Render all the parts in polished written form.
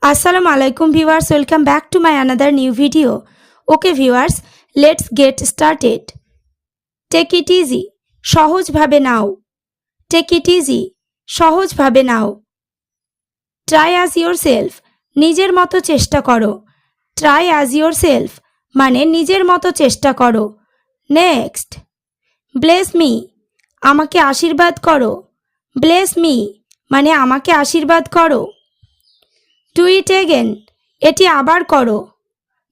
Assalamu alaikum viewers, welcome back to my another new video. Okay viewers, let's get started. Take it easy, সহজ ভাবে নাও। Take it easy, সহজ ভাবে নাও। Try as yourself, নিজের মতো চেষ্টা করো। Try as yourself মানে নিজের মতো চেষ্টা করো। Next, bless me, আমাকে আশীর্বাদ করো। Bless me মানে আমাকে আশীর্বাদ করো। Do it again, এটি আবার করো।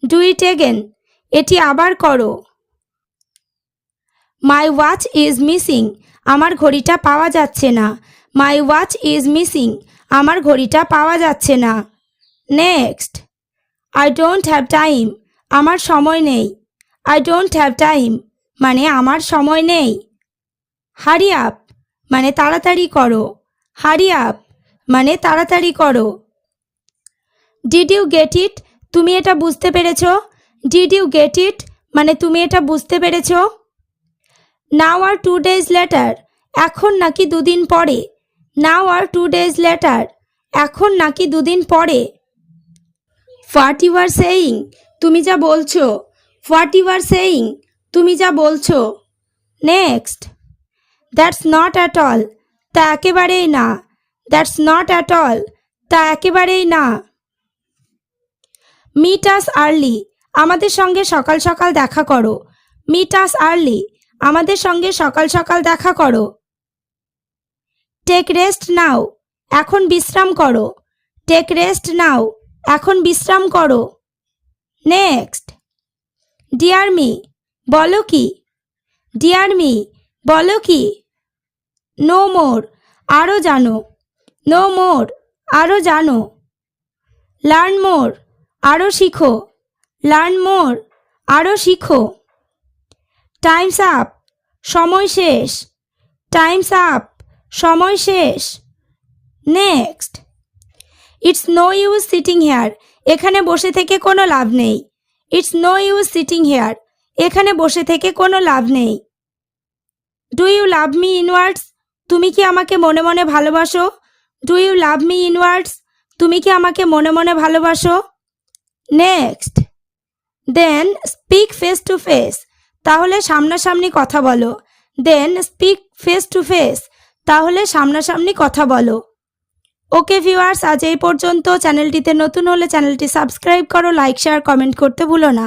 Do it again, এটি আবার করো। My watch is missing, আমার ঘড়িটা পাওয়া যাচ্ছে না। My watch is missing, আমার ঘড়িটা পাওয়া যাচ্ছে না। Next, I don't have time, আমার সময় নেই। I don't have time মানে আমার সময় নেই। Hurry up মানে তাড়াতাড়ি করো। Hurry up মানে তাড়াতাড়ি করো। Did you get it? তুমি এটা বুঝতে পেরেছো? Did you get it? মানে তুমি এটা বুঝতে পেরেছো? Now or 2 days later, এখন নাকি দুদিন পরে। Now or 2 days later, এখন নাকি দুদিন পরে। What you are saying? তুমি যা বলছো। What you are saying? তুমি যা বলছো। Next, that's not at all, তা একেবারেই না। That's not at all, তা একেবারেই না। Meet us early, আমাদের সঙ্গে সকাল সকাল দেখা করো। Meet us early, আমাদের সঙ্গে সকাল সকাল দেখা করো। Take rest now, এখন বিশ্রাম করো। Take rest now, এখন বিশ্রাম করো। Next, dear me, বলো কি? Dear me, বলো কি? No more, আরও জানো। No more, আরও জানো। Learn more, আরও শিখো। Learn more, আরও শিখো। Time's up, সময় শেষ। Time's up, সময় শেষ। Next, it's no use sitting here, এখানে বসে থেকে কোনো লাভ নেই। It's no use sitting here, এখানে বসে থেকে কোনো লাভ নেই। Do you love me in words? তুমি কি আমাকে মনে মনে ভালোবাসো? Do you love me in words? তুমি কি আমাকে মনে মনে ভালোবাসো? Next, then speak face to face, তাহলে সামনাসামনি কথা বলো। Then speak face to face, তাহলে সামনাসামনি কথা বলো। ওকে ভিউয়ার্স, আজ এই পর্যন্ত। চ্যানেলটিতে নতুন হলে চ্যানেলটি সাবস্ক্রাইব করো, লাইক শেয়ার কমেন্ট করতে ভুলো না।